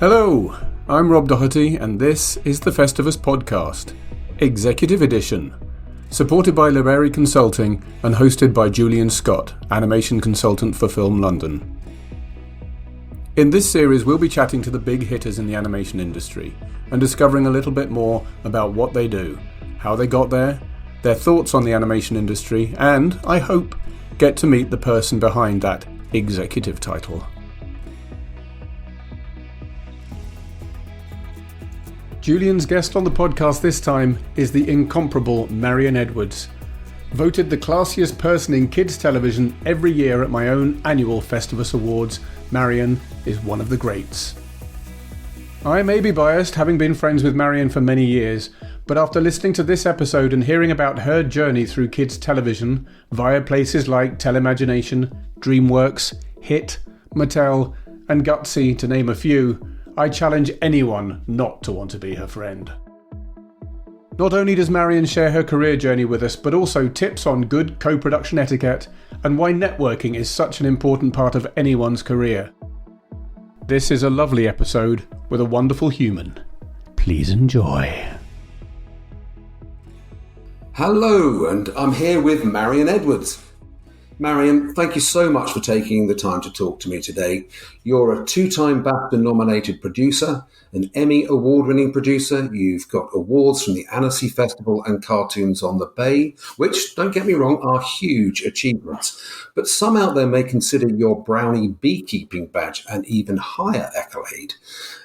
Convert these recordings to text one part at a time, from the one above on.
Hello, I'm Rob Doherty and this is the FSTVS podcast, Executive Edition, supported by Liberary Consulting and hosted by Julian Scott, Animation Consultant for Film London. In this series we'll be chatting to the big hitters in the animation industry and discovering a little bit more about what they do, how they got there, their thoughts on the animation industry, and, I hope, get to meet the person behind that executive title. Julian's guest on the podcast this time is the incomparable Marion Edwards. Voted the classiest person in kids television every year at my own annual FSTVS Awards, Marion is one of the greats. I may be biased, having been friends with Marion for many years, but after listening to this episode and hearing about her journey through kids television via places like Telemagination, Dreamworks, Hit, Mattel, and Gutsy, to name a few, I challenge anyone not to want to be her friend. Not only does Marion share her career journey with us, but also tips on good co-production etiquette and why networking is such an important part of anyone's career. This is a lovely episode with a wonderful human. Please enjoy. Hello, and I'm here with Marion Edwards. Marion, thank you so much for taking the time to talk to me today. You're a two-time BAFTA-nominated producer, an Emmy award-winning producer. You've got awards from the Annecy Festival and Cartoons on the Bay, which, don't get me wrong, are huge achievements. But some out there may consider your brownie beekeeping badge an even higher accolade,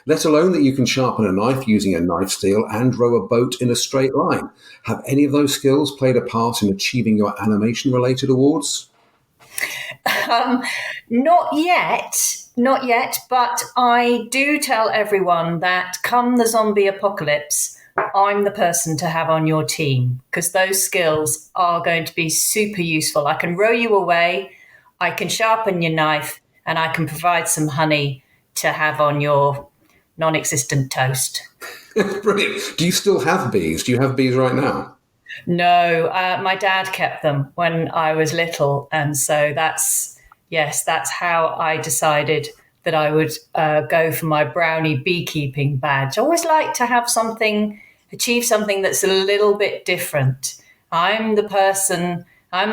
let alone that you can sharpen a knife using a knife steel and row a boat in a straight line. Have any of those skills played a part in achieving your animation-related awards? Not yet, but I do tell everyone that come the zombie apocalypse, I'm the person to have on your team because those skills are going to be super useful. I can row you away, I can sharpen your knife, and I can provide some honey to have on your non-existent toast. Brilliant. Do you still have bees? Do you have bees right now? No, my dad kept them when I was little. And so that's how I decided that I would go for my brownie beekeeping badge. I always like to have achieve something that's a little bit different. I'm the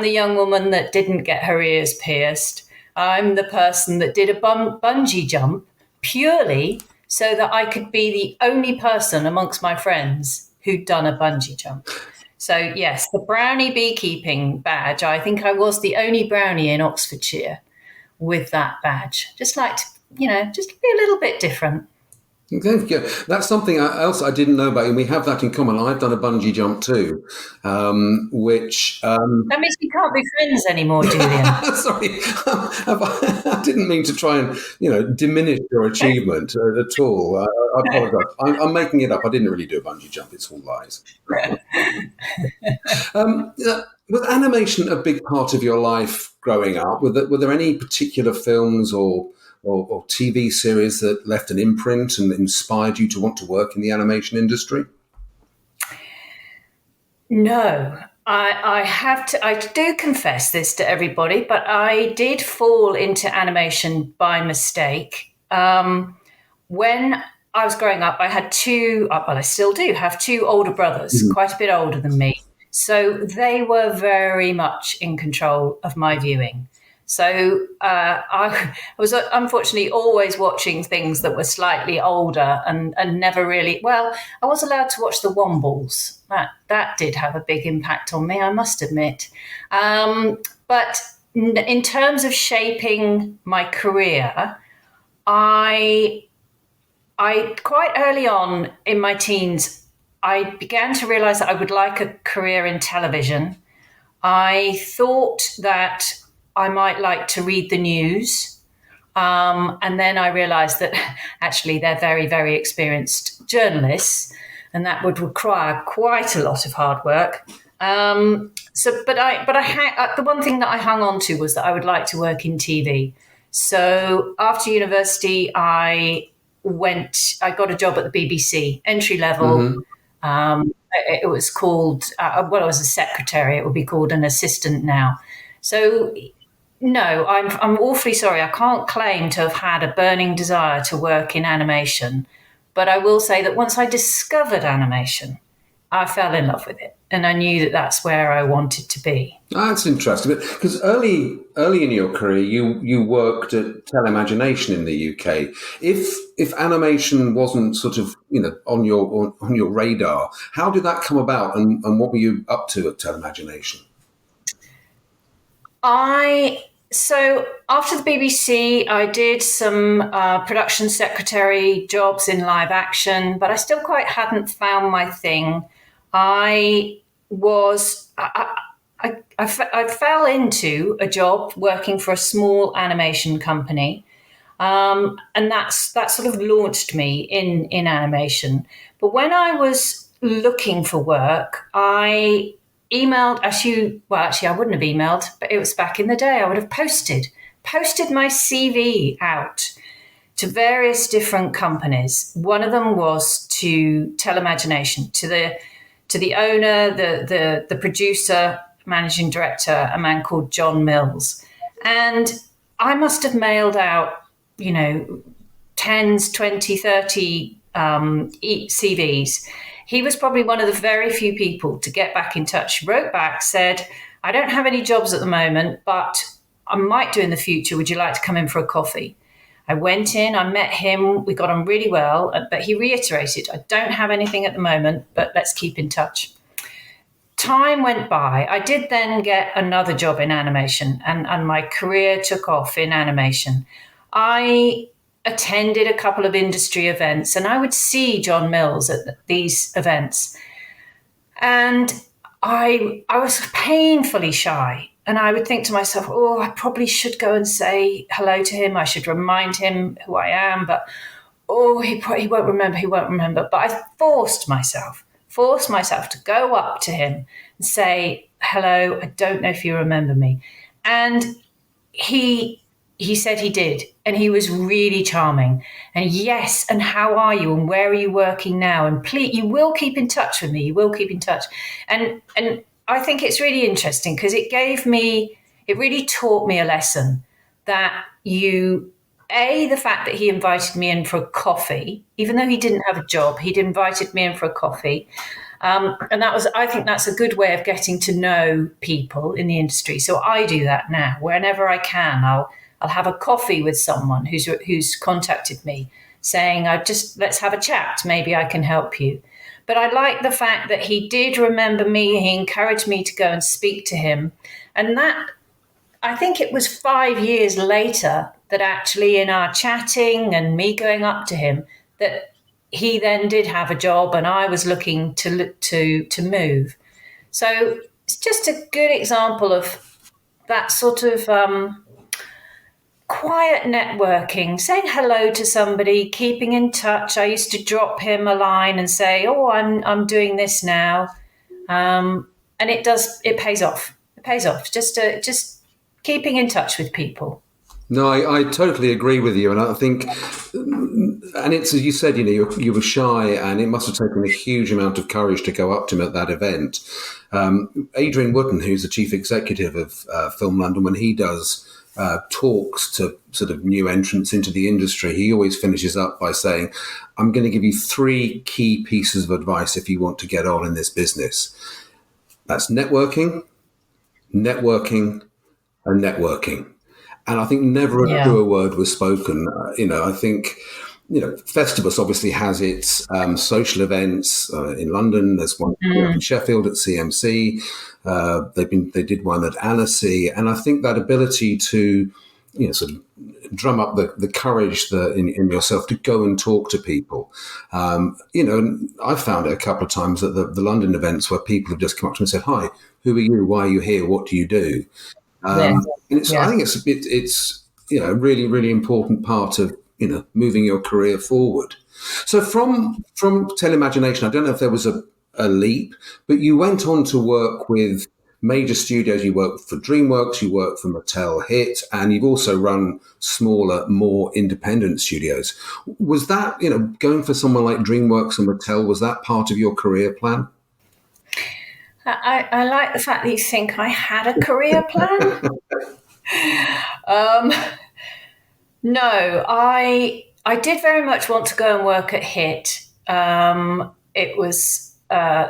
young woman that didn't get her ears pierced. I'm the person that did a bungee jump purely so that I could be the only person amongst my friends who'd done a bungee jump. So yes, the brownie beekeeping badge, I think I was the only brownie in Oxfordshire with that badge. Just like to, just to be a little bit different. Okay. That's something else I didn't know about you. We have that in common. I've done a bungee jump too, which... That means we can't be friends anymore, Julian. Sorry, I didn't mean to try and, diminish your achievement at all. I apologise. I'm making it up. I didn't really do a bungee jump. It's all lies. Was animation a big part of your life growing up? Were there any particular films or TV series that left an imprint and inspired you to want to work in the animation industry? No, I do confess this to everybody, but I did fall into animation by mistake. When I was growing up, I had I still do have two older brothers, quite a bit older than me. So they were very much in control of my viewing. So I was unfortunately always watching things that were slightly older and never really, I was allowed to watch the Wombles. That did have a big impact on me, I must admit. But in terms of shaping my career, I quite early on in my teens, I began to realize that I would like a career in television. I thought that I might like to read the news. And then I realized that actually they're very, very experienced journalists, and that would require quite a lot of hard work. The one thing that I hung on to was that I would like to work in TV. So after university, I got a job at the BBC, entry level. It was called, I was a secretary. It would be called an assistant now. So No, I'm awfully sorry. I can't claim to have had a burning desire to work in animation, but I will say that once I discovered animation, I fell in love with it, and I knew that that's where I wanted to be. That's interesting, because early in your career, you worked at Telemagination in the UK. If animation wasn't sort of on your radar, how did that come about, and what were you up to at Telemagination? So after the BBC, I did some production secretary jobs in live action, but I still quite hadn't found my thing. I fell into a job working for a small animation company, and that sort of launched me in animation. But when I was looking for work, I emailed, actually, I wouldn't have emailed, but it was back in the day. I would have posted my CV out to various different companies. One of them was to Telemagination, to the owner, the producer, managing director, a man called John Mills. And I must have mailed out, 10s, 20, 30 CVs. He was probably one of the very few people to get back in touch. Wrote back, said, I don't have any jobs at the moment, but I might do in the future. Would you like to come in for a coffee? I went in, I met him, we got on really well, but he reiterated, I don't have anything at the moment, but let's keep in touch. Time went by. I did then get another job in animation, and my career took off in animation. I attended a couple of industry events, and I would see John Mills at these events. And I was painfully shy. And I would think to myself, I probably should go and say hello to him. I should remind him who I am. But, he won't remember. But I forced myself to go up to him and say, hello, I don't know if you remember me. And he said he did. And he was really charming. And yes, and how are you? And where are you working now? And please, you will keep in touch with me. You will keep in touch. And I think it's really interesting because it really taught me a lesson that the fact that he invited me in for a coffee, even though he didn't have a job, he'd invited me in for a coffee. And I think that's a good way of getting to know people in the industry. So I do that now. Whenever I can, I'll have a coffee with someone who's contacted me saying, let's have a chat. Maybe I can help you. But I like the fact that he did remember me. He encouraged me to go and speak to him. And that, I think it was 5 years later that actually in our chatting and me going up to him, that he then did have a job and I was looking to move. So it's just a good example of that sort of quiet networking, saying hello to somebody, keeping in touch. I used to drop him a line and say, I'm doing this now. And it pays off. It pays off. Just keeping in touch with people. No, I totally agree with you. And I think, and it's, as you said, you were shy and it must have taken a huge amount of courage to go up to him at that event. Adrian Wooden, who's the chief executive of Film London, when he does talks to sort of new entrants into the industry, he always finishes up by saying, I'm going to give you 3 key pieces of advice if you want to get on in this business. That's networking, and networking. And I think never a truer word was spoken. I think, Festivus obviously has its social events in London. There's one in Sheffield at CMC. They did one at Annecy. And I think that ability to, sort of drum up the courage in yourself to go and talk to people. And I've found it a couple of times at the London events where people have just come up to me and said, hi, who are you? Why are you here? What do you do? I think it's a really, really important part of, moving your career forward. So from Telemagination, I don't know if there was a leap, but you went on to work with major studios. You worked for Dreamworks, you worked for Mattel Hit, and you've also run smaller, more independent studios. Was that, going for someone like Dreamworks and Mattel, was that part of your career plan? I like the fact that you think I had a career plan. No, I did very much want to go and work at HIT. It was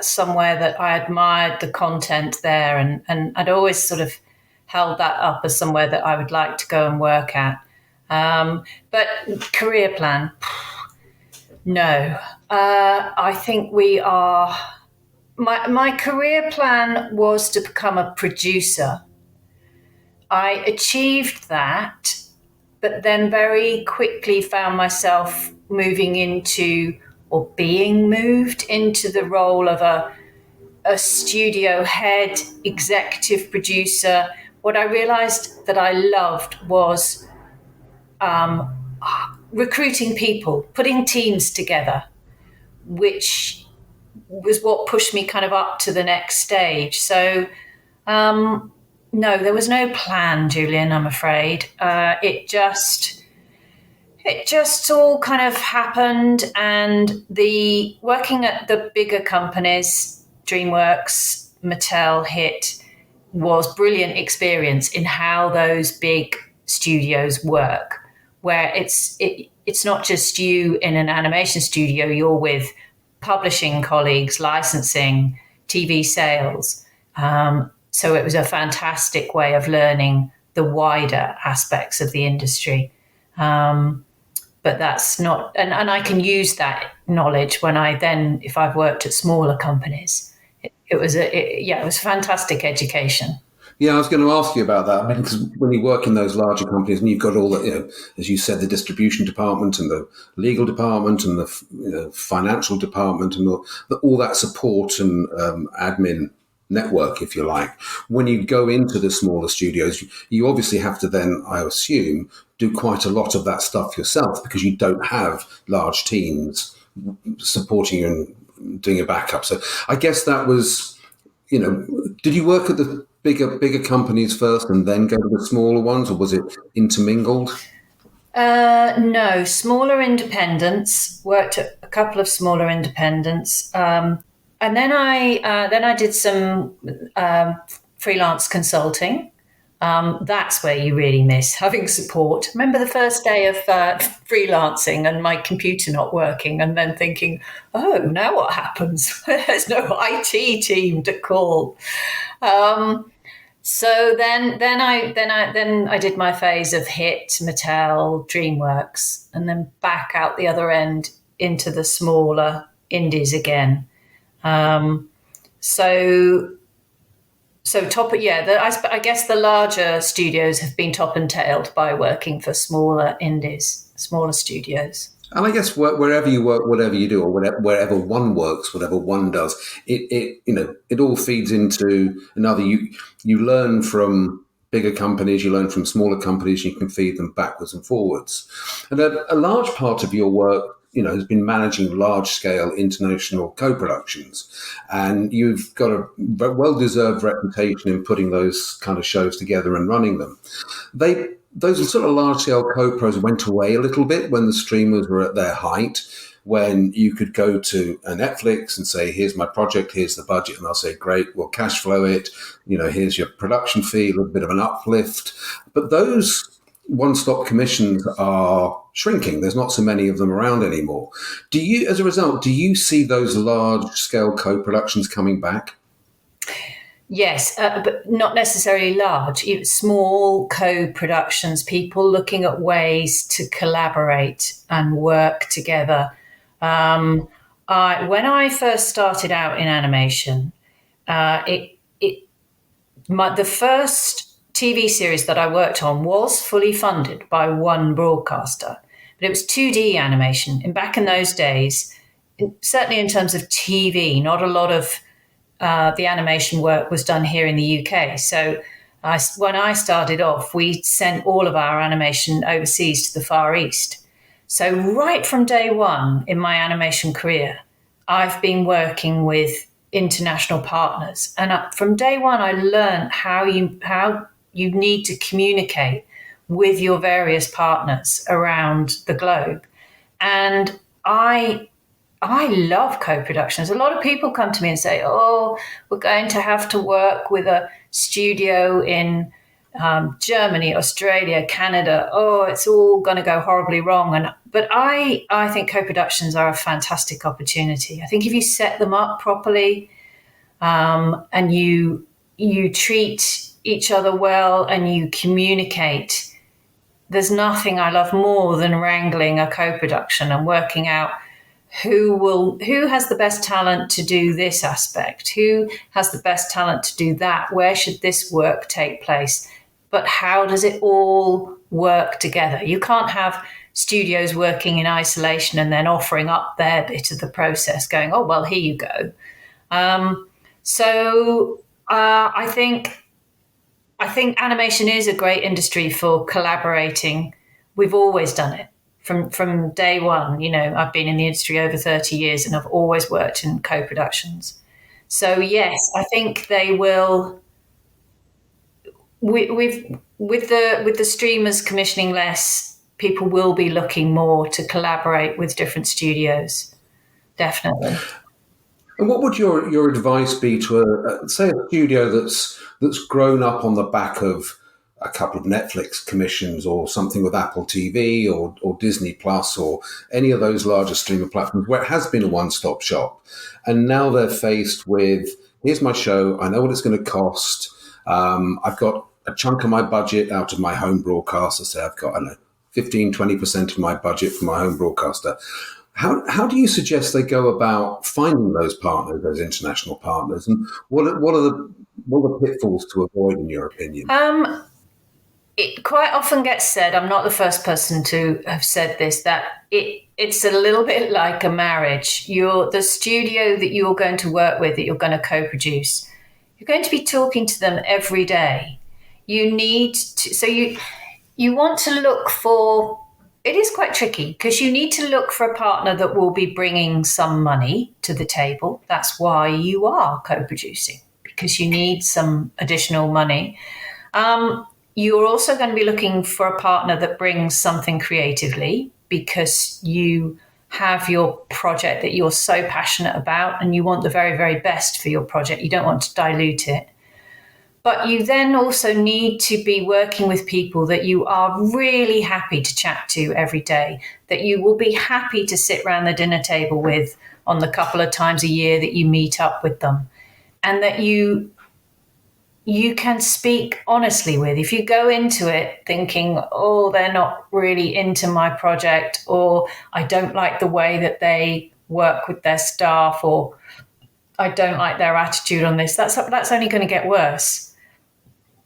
somewhere that I admired the content there, and I'd always sort of held that up as somewhere that I would like to go and work at. But career plan, no. I think we are. My career plan was to become a producer. I achieved that, but then very quickly found myself moving into, or being moved into, the role of a studio head, executive producer. What I realized that I loved was recruiting people, putting teams together, which was what pushed me kind of up to the next stage. So, no, there was no plan, Julian, I'm afraid. It just all kind of happened, and the working at the bigger companies, Dreamworks, Mattel, HIT, was brilliant experience in how those big studios work, where it's not just you in an animation studio, you're with publishing colleagues, licensing, TV sales. So it was a fantastic way of learning the wider aspects of the industry. But that's not, and I can use that knowledge when if I've worked at smaller companies. It was a fantastic education. Yeah, I was going to ask you about that. I mean, because when you work in those larger companies and you've got all the, as you said, the distribution department and the legal department and the financial department and all that support and admin network, if you like. When you go into the smaller studios, you obviously have to then, I assume, do quite a lot of that stuff yourself because you don't have large teams supporting you and doing a backup. So I guess that was, did you work at the bigger companies first and then go to the smaller ones, or was it intermingled? No, smaller independents. Worked at a couple of smaller independents. And then I did some freelance consulting. That's where you really miss having support. Remember the first day of freelancing and my computer not working, and then thinking, "Oh, now what happens? There's no IT team to call." So then I did my phase of HIT, Mattel, Dreamworks, and then back out the other end into the smaller indies again. I guess the larger studios have been top and tailed by working for smaller indies, smaller studios. And I guess wherever you work, whatever you do, or wherever one works, whatever one does, it all feeds into another. You learn from bigger companies, you learn from smaller companies, you can feed them backwards and forwards. And a large part of your work, has been managing large-scale international co-productions, and you've got a well-deserved reputation in putting those kind of shows together and running them. Those sort of large-scale co-pros went away a little bit when the streamers were at their height, when you could go to a Netflix and say, "Here's my project, here's the budget," and they'll say, "Great, we'll cash flow it. Here's your production fee, a little bit of an uplift." But those one-stop commissions are shrinking. There's not so many of them around anymore. As a result, do you see those large-scale co-productions coming back? Yes, but not necessarily large. Small co-productions, people looking at ways to collaborate and work together. When I first started out in animation, the first TV series that I worked on was fully funded by one broadcaster, but it was 2D animation. And back in those days, certainly in terms of TV, not a lot of the animation work was done here in the UK. So when I started off, we sent all of our animation overseas to the Far East. So right from day one in my animation career, I've been working with international partners. And from day one, I learned how you need to communicate with your various partners around the globe. And I love co-productions. A lot of people come to me and say, "Oh, we're going to have to work with a studio in Germany, Australia, Canada. Oh, it's all going to go horribly wrong. But I think co-productions are a fantastic opportunity. I think if you set them up properly, and you treat each other well and you communicate, there's nothing I love more than wrangling a co-production and working out who has the best talent to do this aspect, who has the best talent to do that, where should this work take place, but how does it all work together? You can't have studios working in isolation and then offering up their bit of the process, going, oh, well, here you go. I think animation is a great industry for collaborating. We've always done it from day one. You know, I've been in the industry over 30 years and I've always worked in co-productions. So yes, I think they will. With the streamers commissioning less, people will be looking more to collaborate with different studios. Definitely. And what would your advice be to say a studio that's grown up on the back of a couple of Netflix commissions or something with Apple TV or Disney Plus or any of those larger streaming platforms where it has been a one-stop shop, and now they're faced with, here's my show, I know what it's going to cost, I've got a chunk of my budget out of my home broadcaster, say I've got, I don't know, 15-20% of my budget for my home broadcaster. How do you suggest they go about finding those partners, those international partners, and what are the pitfalls to avoid, in your opinion? It quite often gets said, I'm not the first person to have said this, that it's a little bit like a marriage. The studio that you're going to work with, that you're going to co-produce, you're going to be talking to them every day. You need to, so you want to look for. It is quite tricky because you need to look for a partner that will be bringing some money to the table. That's why you are co-producing, because you need some additional money. You're also going to be looking for a partner that brings something creatively, because you have your project that you're so passionate about and you want the very, very best for your project. You don't want to dilute it. But you then also need to be working with people that you are really happy to chat to every day, that you will be happy to sit around the dinner table with on the couple of times a year that you meet up with them, and that you can speak honestly with. If you go into it thinking, oh, they're not really into my project, or I don't like the way that they work with their staff, or I don't like their attitude on this, that's only going to get worse.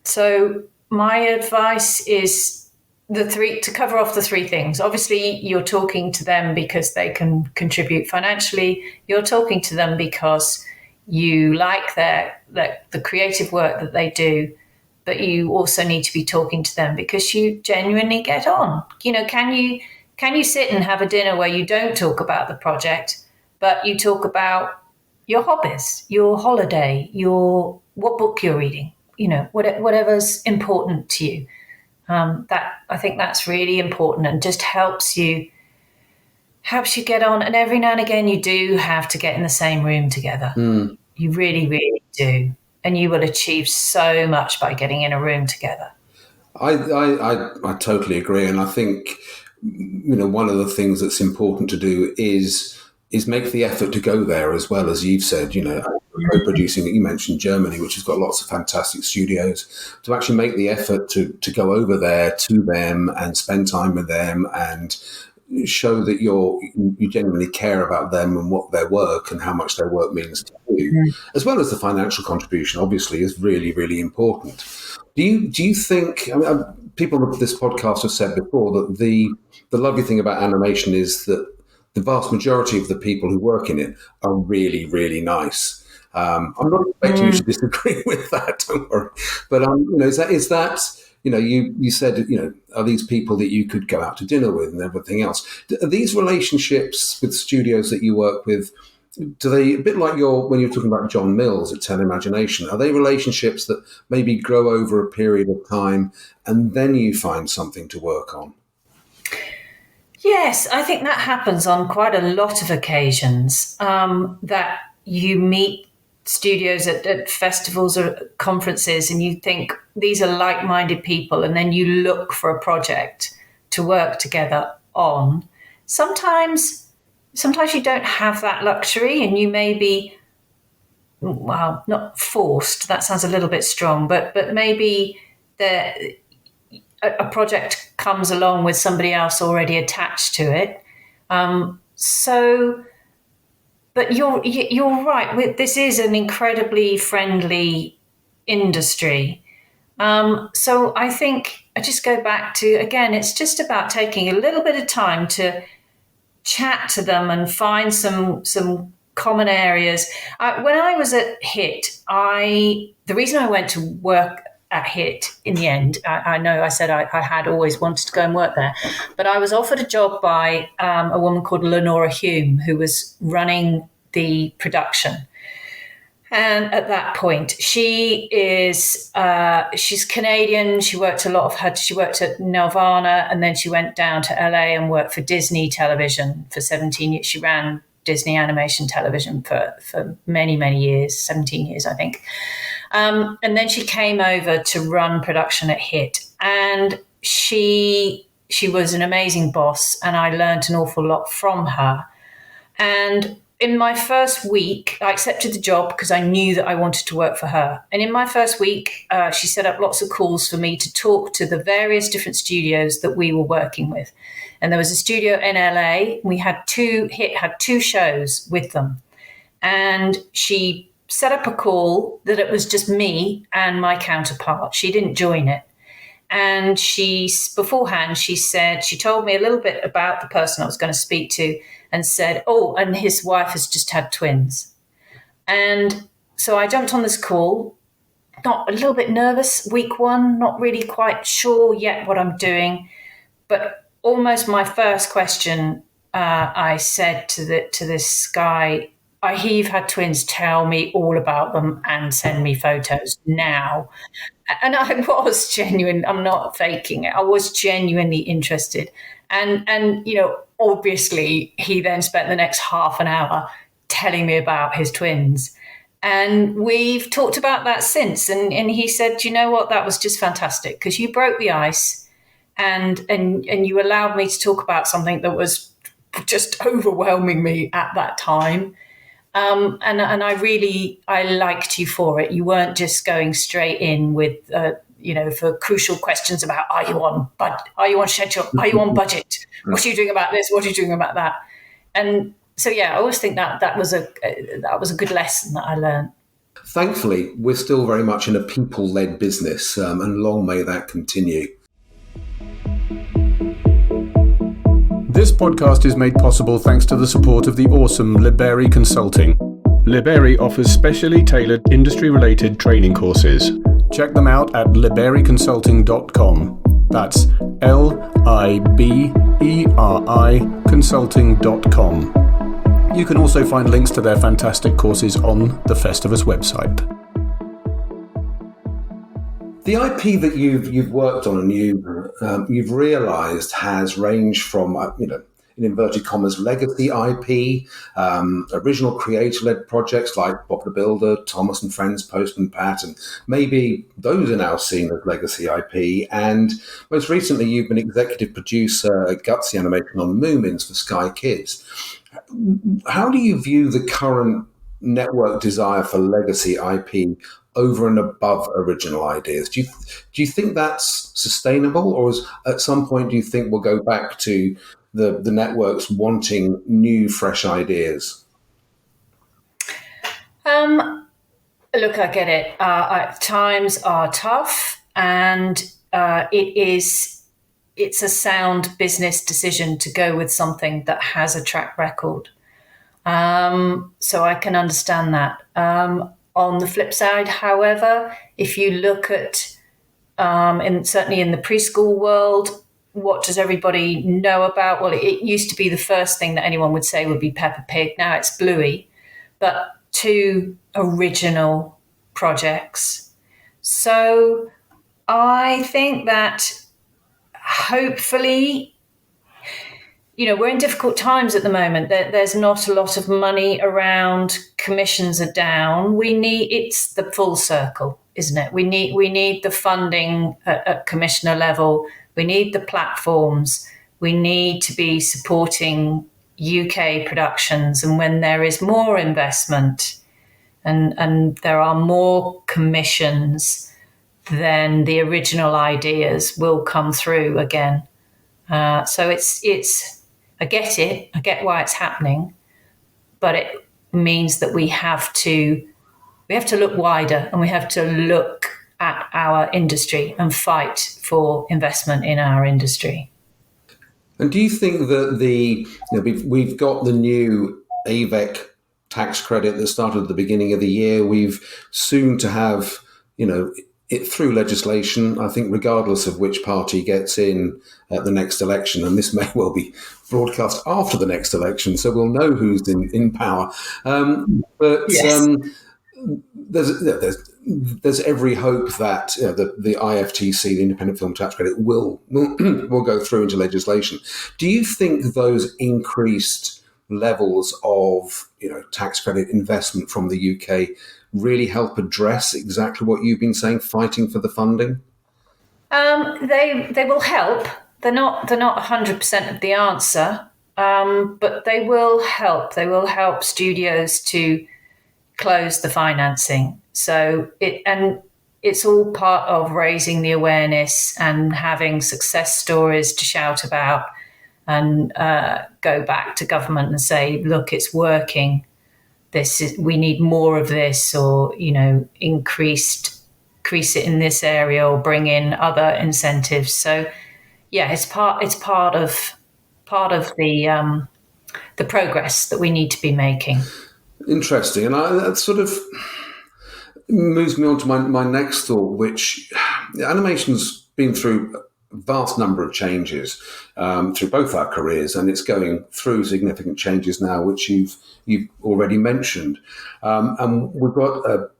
So my advice is to cover off the three things. Obviously, you're talking to them because they can contribute financially. You're talking to them because you like the creative work that they do, but you also need to be talking to them because you genuinely get on. You know, can you sit and have a dinner where you don't talk about the project, but you talk about your hobbies, your holiday, what book you're reading? You know, whatever's important to you. That I think that's really important and just helps you get on. And every now and again, you do have to get in the same room together. You really, really do, and you will achieve so much by getting in a room together. I totally agree, and I think, you know, one of the things that's important to do is make the effort to go there, as well as you've said. You know, co-producing, you mentioned Germany, which has got lots of fantastic studios, to actually make the effort to go over there to them and spend time with them and show that you genuinely care about them and what their work and how much their work means to you, as well as the financial contribution, obviously, is really, really important. Do you think, I mean, people of this podcast have said before that the lovely thing about animation is that the vast majority of the people who work in it are really, really nice. I'm not expecting you to disagree with that, don't worry. But you know, is that you know, you said, you know, are these people that you could go out to dinner with and everything else? Are these relationships with studios that you work with, do they, a bit like when you're talking about John Mills at Telemagination, are they relationships that maybe grow over a period of time and then you find something to work on? Yes, I think that happens on quite a lot of occasions, that you meet studios at festivals or conferences, and you think these are like-minded people, and then you look for a project to work together on. Sometimes you don't have that luxury, and you may be, well, not forced. That sounds a little bit strong, but maybe a project comes along with somebody else already attached to it. But you're right. This is an incredibly friendly industry. So I think I just go back to, again, it's just about taking a little bit of time to chat to them and find some common areas. When I was at HIT, the reason I went to work at HIT in the end, I know I said I had always wanted to go and work there, but I was offered a job by a woman called Lenora Hume, who was running the production. And at that point, she's Canadian. She worked at Nelvana, and then she went down to LA and worked for Disney Television for 17 years. She ran Disney Animation Television for many, many years, 17 years, I think. And then she came over to run production at HIT. And she was an amazing boss, and I learned an awful lot from her. And in my first week, I accepted the job because I knew that I wanted to work for her. And in my first week, she set up lots of calls for me to talk to the various different studios that we were working with. And there was a studio in LA. HIT had 2 shows with them. And she set up a call that it was just me and my counterpart. She didn't join it. And beforehand, she told me a little bit about the person I was going to speak to, and said, and his wife has just had twins. And so I jumped on this call, a little bit nervous, week 1, not really quite sure yet what I'm doing. But almost my first question, I said to this guy, I hear you've had twins, tell me all about them and send me photos now. And I was genuine. I'm not faking it. I was genuinely interested. And obviously he then spent the next half an hour telling me about his twins. And we've talked about that since. And he said, you know what, that was just fantastic because you broke the ice and you allowed me to talk about something that was just overwhelming me at that time. And I liked you for it. You weren't just going straight in with, for crucial questions about, are you on schedule? Are you on budget? What are you doing about this? What are you doing about that? And so, yeah, I always think that was a good lesson that I learned. Thankfully, we're still very much in a people-led business, and long may that continue. This podcast is made possible thanks to the support of the awesome Liberi Consulting. Liberi offers specially tailored industry-related training courses. Check them out at libericonsulting.com. That's LIBERI consulting.com. You can also find links to their fantastic courses on the Festivus website. The IP that you've worked on and you've realised has ranged from in inverted commas legacy IP, original creator-led projects like Bob the Builder, Thomas and Friends, Postman Pat, and maybe those are now seen as legacy IP. And most recently, you've been executive producer at Gutsy Animation on Moomins for Sky Kids. How do you view the current network desire for legacy IP over and above original ideas? Do you think that's sustainable, or at some point do you think we'll go back to the networks wanting new, fresh ideas? Look, I get it. Times are tough, and it's a sound business decision to go with something that has a track record. So I can understand that. On the flip side, however, if you look at, certainly in the preschool world, what does everybody know about? Well, it used to be the first thing that anyone would say would be Peppa Pig. Now it's Bluey, but 2 original projects. So I think that hopefully we're in difficult times at the moment. There's not a lot of money around. Commissions are down. It's the full circle, isn't it? We need the funding at commissioner level. We need the platforms. We need to be supporting UK productions. And when there is more investment and there are more commissions, then the original ideas will come through again. So it's I get it. I get why it's happening, but it means that we have to look wider, and we have to look at our industry and fight for investment in our industry. And do you think that we've got the new AVEC tax credit that started at the beginning of the year? We've soon to have, it through legislation, I think, regardless of which party gets in at the next election, and this may well be broadcast after the next election, so we'll know who's in power. Yes. There's every hope that the IFTC, the Independent Film Tax Credit, will go through into legislation. Do you think those increased levels of tax credit investment from the UK really help address exactly what you've been saying, fighting for the funding? They will help. They're not 100% of the answer, but they will help. They will help studios to close the financing. So it's all part of raising the awareness and having success stories to shout about, and go back to government and say, look, it's working. We need more of this, or increase it in this area, or bring in other incentives. So yeah, it's part of the progress that we need to be making. Interesting. And that sort of moves me on to my next thought, which animation's been through a vast number of changes through both our careers, and it's going through significant changes now, which you've already mentioned. And we've got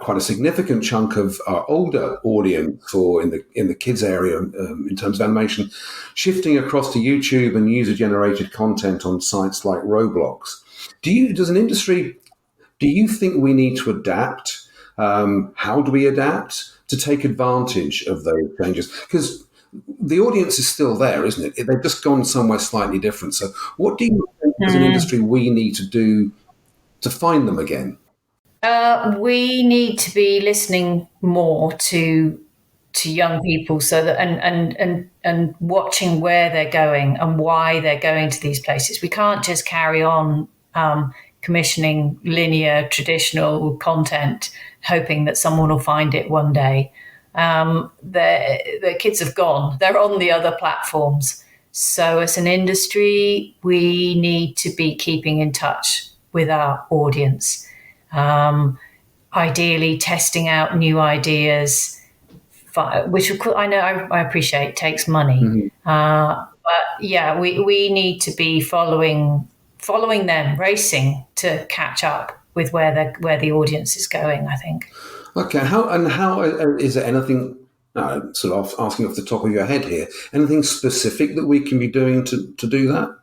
quite a significant chunk of our older audience, or in the kids area, in terms of animation, shifting across to YouTube and user-generated content on sites like Roblox. Do you think we need to adapt? How do we adapt to take advantage of those changes? Because the audience is still there, isn't it? They've just gone somewhere slightly different. So what do you think as an industry we need to do to find them again? We need to be listening more to young people, so that and watching where they're going and why they're going to these places. We can't just carry on commissioning linear, traditional content, hoping that someone will find it one day. The kids have gone. They're on the other platforms. So as an industry, we need to be keeping in touch with our audience. Ideally testing out new ideas, which of course I know I appreciate takes money. Mm-hmm. But yeah, we need to be following them, racing to catch up with where the audience is going, I think. Okay, how is there anything, sort of asking off the top of your head here, anything specific that we can be doing to do that?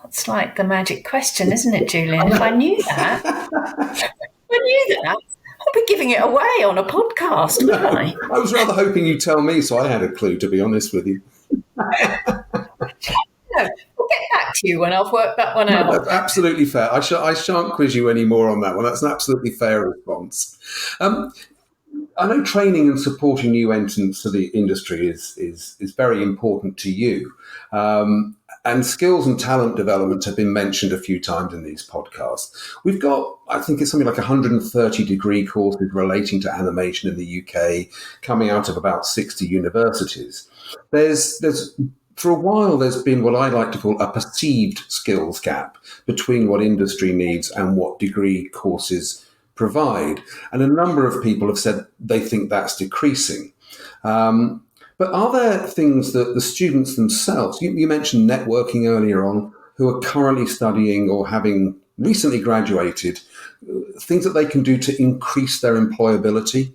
It's like the magic question, isn't it, Julian? If I knew that, I'd be giving it away on a podcast, wouldn't I? I was rather hoping you'd tell me, so I had a clue, to be honest with you. No, we'll get back to you when I've worked that one out. No, absolutely fair. I shan't quiz you any more on that one. That's an absolutely fair response. I know training and supporting new entrants to the industry is very important to you. And skills and talent development have been mentioned a few times in these podcasts. We've got, I think it's something like 130 degree courses relating to animation in the UK, coming out of about 60 universities. For a while, there's been what I like to call a perceived skills gap between what industry needs and what degree courses provide. And a number of people have said they think that's decreasing. But are there things that the students themselves, you mentioned networking earlier on, who are currently studying or having recently graduated, things that they can do to increase their employability?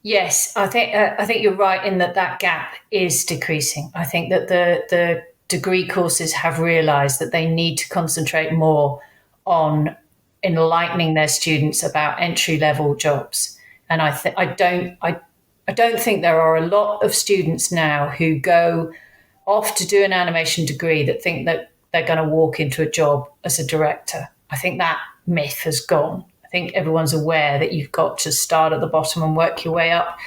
Yes, I think you're right in that gap is decreasing. I think that the degree courses have realised that they need to concentrate more on enlightening their students about entry level jobs. And I don't think there are a lot of students now who go off to do an animation degree that think that they're going to walk into a job as a director. I think that myth has gone. I think everyone's aware that you've got to start at the bottom and work your way up.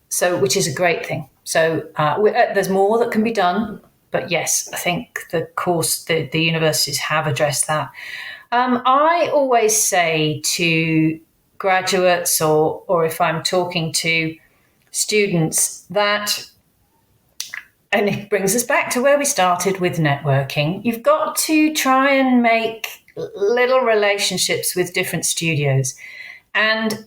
So, which is a great thing. So there's more that can be done, but yes, I think the universities have addressed that. I always say to graduates, or if I'm talking to students, that, and it brings us back to where we started with networking, you've got to try and make little relationships with different studios, and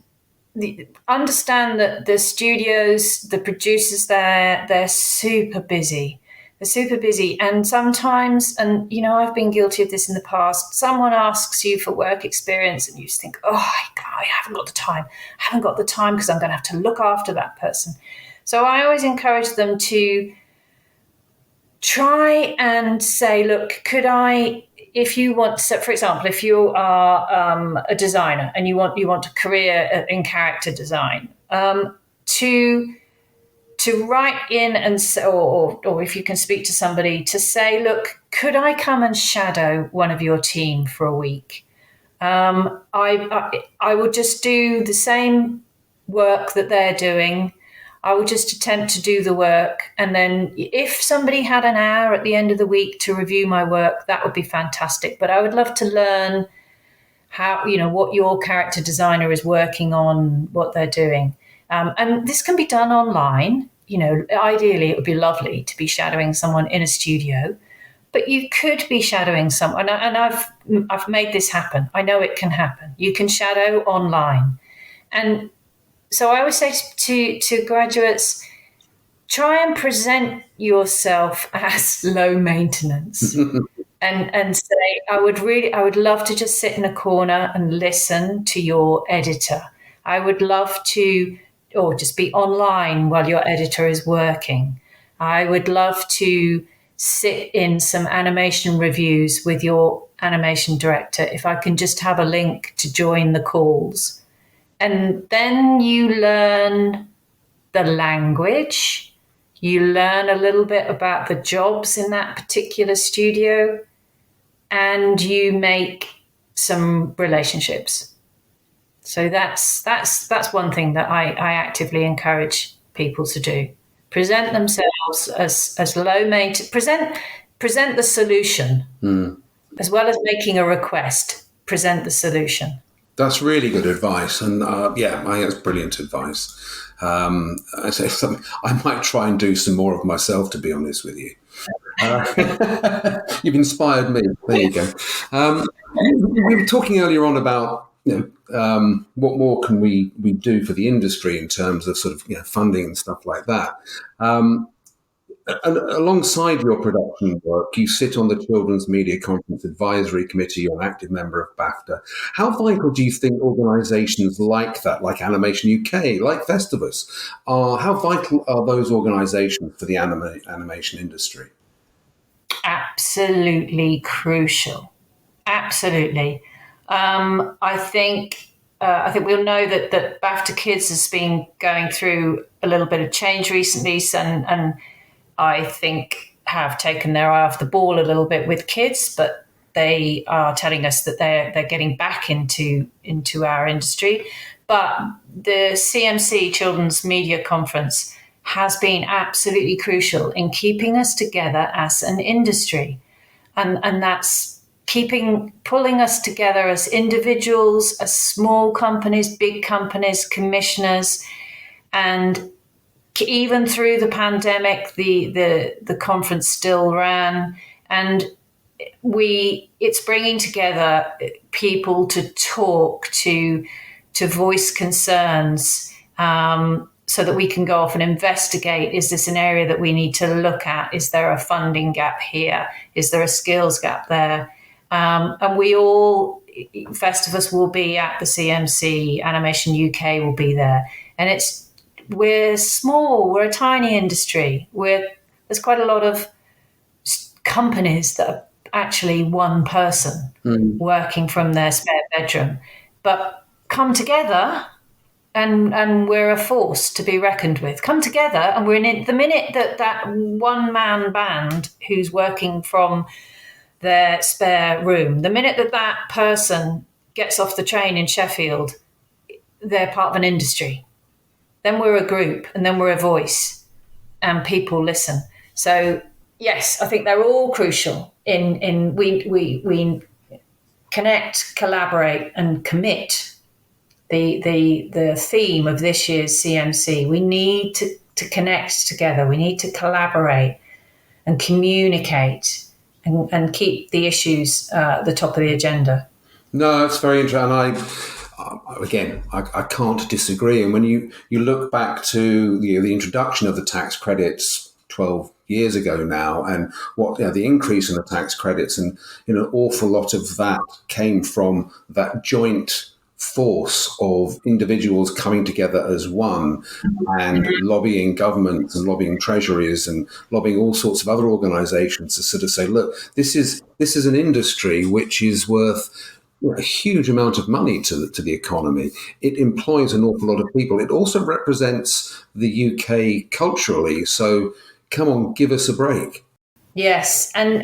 understand that the studios, the producers there, they're super busy. They're super busy. And sometimes, and I've been guilty of this in the past, someone asks you for work experience and you just think, oh, I haven't got the time. I haven't got the time because I'm going to have to look after that person. So I always encourage them to try and say, look, could I, if you want, so for example, if you are a designer and you want a career in character design, to write in and or if you can speak to somebody to say, look, could I come and shadow one of your team for a week? I would just do the same work that they're doing. I would just attempt to do the work. And then if somebody had an hour at the end of the week to review my work, that would be fantastic. But I would love to learn how, what your character designer is working on, what they're doing. And this can be done online. Ideally, it would be lovely to be shadowing someone in a studio, but you could be shadowing someone. And I've made this happen. I know it can happen. You can shadow online. And so I always say to graduates, try and present yourself as low maintenance, and say, I would love to just sit in a corner and listen to your editor. I would love to, or just be online while your editor is working. I would love to sit in some animation reviews with your animation director if I can just have a link to join the calls. And then you learn the language, you learn a little bit about the jobs in that particular studio, and you make some relationships. So that's one thing that I actively encourage people to do. Present themselves as low maintenance, present the solution, as well as making a request, present the solution. That's really good advice, and I think that's brilliant advice. I might try and do some more of myself, to be honest with you. You've inspired me. There you go. We were talking earlier on about what more can we do for the industry in terms of sort of funding and stuff like that. And alongside your production work, you sit on the Children's Media Conference Advisory Committee. You're an active member of BAFTA. How vital do you think organisations like that, like Animation UK, like Festivus, how vital are those organisations for the animation industry? Absolutely crucial. Absolutely. I think we'll know that BAFTA Kids has been going through a little bit of change recently, and I think have taken their eye off the ball a little bit with kids, but they are telling us that they're getting back into our industry. But the CMC Children's Media Conference has been absolutely crucial in keeping us together as an industry, and that's pulling us together as individuals, as small companies, big companies, commissioners, and even through the pandemic, the conference still ran, and it's bringing together people to talk, to voice concerns, so that we can go off and investigate. Is this an area that we need to look at? Is there a funding gap here? Is there a skills gap there? And we all, Festivus will be at the CMC, Animation UK will be there, and it's we're small. We're a tiny industry. There's quite a lot of companies that are actually one person working from their spare bedroom, but come together and we're a force to be reckoned with. Come together, and we're in it. The minute that one-man band who's working from their spare room, the minute that person gets off the train in Sheffield, they're part of an industry. Then we're a group, and then we're a voice, and people listen. So yes, I think they're all crucial in we connect, collaborate, and commit. The theme of this year's CMC. We need to connect together. We need to collaborate and communicate and keep the issues at the top of the agenda. No, that's very interesting. I can't disagree. And when you look back to the introduction of the tax credits 12 years ago now, and the increase in the tax credits, and an awful lot of that came from that joint force of individuals coming together as one and lobbying governments and lobbying treasuries and lobbying all sorts of other organizations to sort of say, look, this is an industry which is worth a huge amount of money to the economy. It employs an awful lot of people. It also represents the UK culturally. So come on, give us a break. Yes. And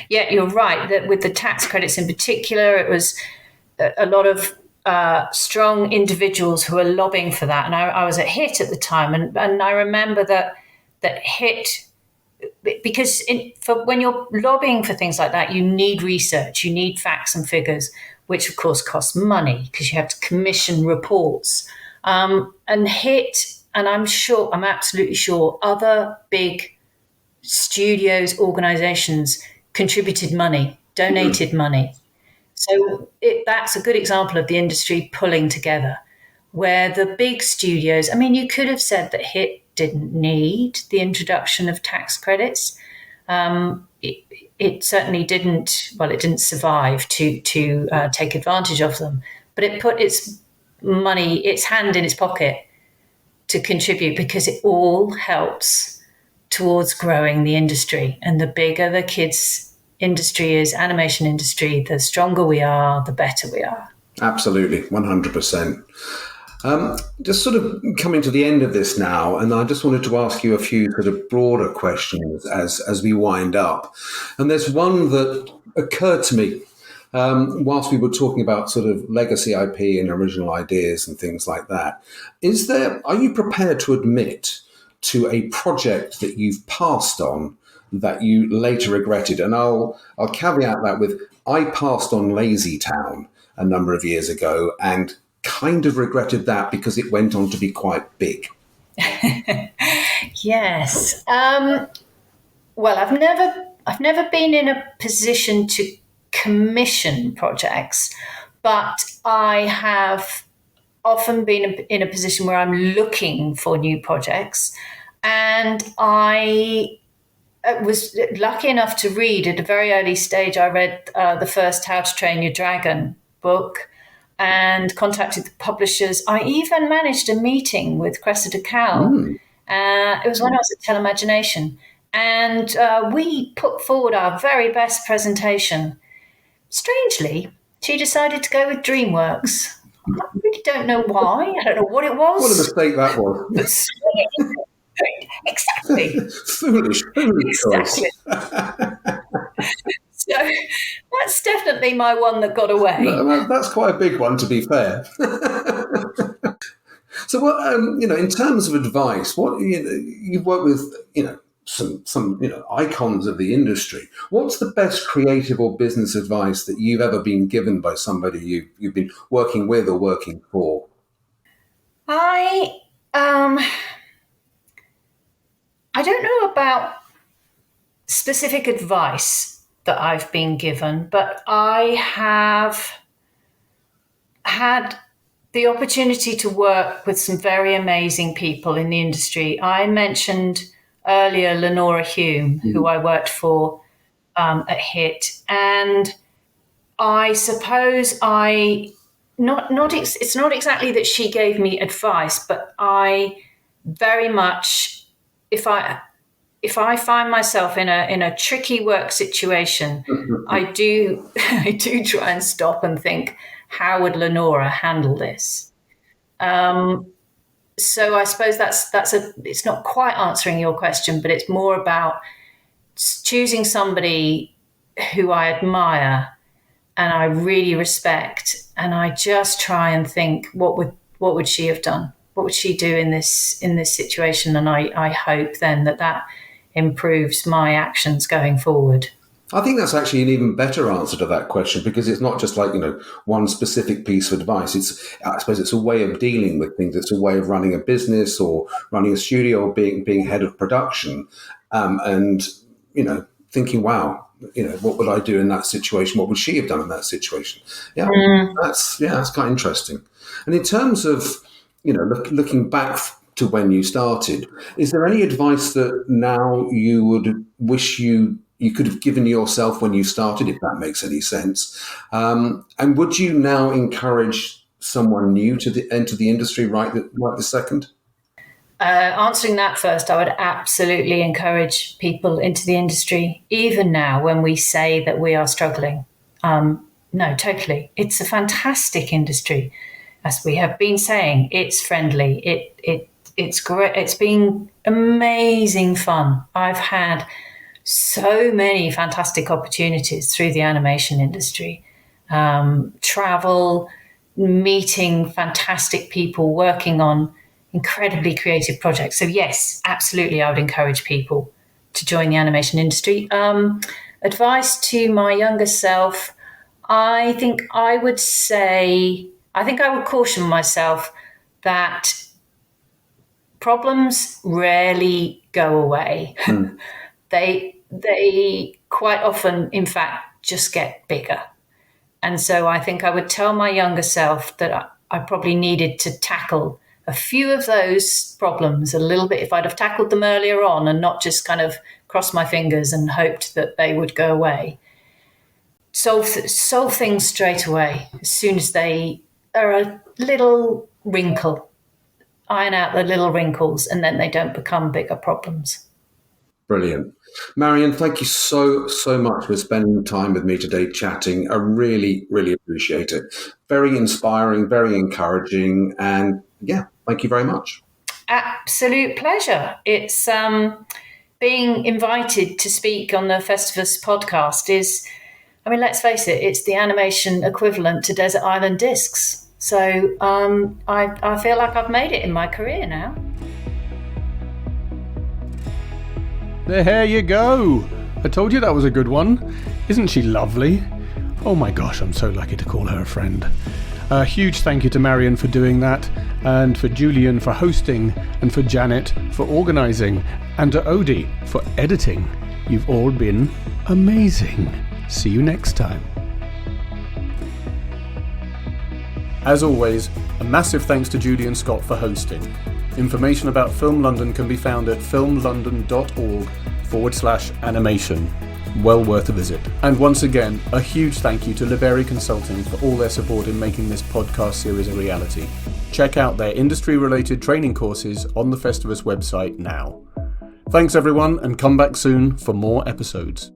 yeah, you're right that with the tax credits in particular, it was a lot of strong individuals who were lobbying for that. And I was at HIT at the time. And I remember that HIT, because when you're lobbying for things like that, you need research, you need facts and figures, which of course costs money because you have to commission reports. And HIT, and I'm absolutely sure other big studios, organizations contributed money, donated money. So that's a good example of the industry pulling together, where the big studios, I mean, you could have said that HIT didn't need the introduction of tax credits. It certainly didn't, it didn't survive to take advantage of them, but it put its hand in its pocket to contribute, because it all helps towards growing the industry. And the bigger the kids' industry is, animation industry, the stronger we are, the better we are. Absolutely, 100%. Just sort of coming to the end of this now, and I just wanted to ask you a few sort of broader questions as we wind up. And there's one that occurred to me whilst we were talking about sort of legacy IP and original ideas and things like that. Are you prepared to admit to a project that you've passed on that you later regretted? And I'll caveat that with, I passed on Lazy Town a number of years ago and kind of regretted that because it went on to be quite big. Yes. Well, I've never been in a position to commission projects, but I have often been in a position where I'm looking for new projects. And I was lucky enough to read at a very early stage. I read the first How to Train Your Dragon book and contacted the publishers. I even managed a meeting with Cressida Cowell. It was when I was at Telemagination. And we put forward our very best presentation. Strangely, she decided to go with Dreamworks. I really don't know why. I don't know what it was. What a mistake that was. Exactly. Foolish exactly. So that's definitely my one that got away. No, that's quite a big one, to be fair. So, what in terms of advice, what you've worked with, some icons of the industry. What's the best creative or business advice that you've ever been given by somebody you've been working with or working for? I don't know about specific advice that I've been given, but I have had the opportunity to work with some very amazing people in the industry. I mentioned earlier Lenora Hume, who I worked for at HIT, and I suppose it's not exactly that she gave me advice, but I very much, if I find myself in a tricky work situation, I do try and stop and think, how would Lenora handle this? So I suppose it's not quite answering your question, but it's more about choosing somebody who I admire and I really respect, and I just try and think, what would she have done? What would she do in this situation? And I hope then that improves my actions going forward. I think that's actually an even better answer to that question, because it's not just like, one specific piece of advice. I suppose it's a way of dealing with things. It's a way of running a business or running a studio or being head of production, and thinking, wow, what would I do in that situation? What would she have done in that situation? Yeah, that's quite interesting. And in terms of, looking back to when you started, is there any advice that now you would wish you could have given yourself when you started, if that makes any sense? And would you now encourage someone new to enter the industry right this second? Answering that first, I would absolutely encourage people into the industry, even now when we say that we are struggling. No, totally. It's a fantastic industry. As we have been saying, it's friendly. It's great. It's been amazing fun. I've had so many fantastic opportunities through the animation industry. Travel, meeting fantastic people, working on incredibly creative projects. So yes, absolutely, I would encourage people to join the animation industry. Advice to my younger self, I think I would caution myself that problems rarely go away. They quite often, in fact, just get bigger. And so I think I would tell my younger self that I probably needed to tackle a few of those problems a little bit, if I'd have tackled them earlier on and not just kind of crossed my fingers and hoped that they would go away. Solve things straight away as soon as they are a little wrinkle. Iron out the little wrinkles, and then they don't become bigger problems. Brilliant. Marion, thank you so much for spending time with me today chatting. I really, really appreciate it. Very inspiring, very encouraging, and thank you very much. Absolute pleasure. It's being invited to speak on the FSTVS podcast is, let's face it, it's the animation equivalent to Desert Island Discs. So I feel like I've made it in my career now. There you go. I told you that was a good one. Isn't she lovely? Oh my gosh, I'm so lucky to call her a friend. A huge thank you to Marion for doing that, and for Julian for hosting, and for Janet for organising, and to Odie for editing. You've all been amazing. See you next time. As always, a massive thanks to Julian Scott for hosting. Information about Film London can be found at filmlondon.org/animation. Well worth a visit. And once again, a huge thank you to Liberi Consulting for all their support in making this podcast series a reality. Check out their industry-related training courses on the FSTVS website now. Thanks everyone, and come back soon for more episodes.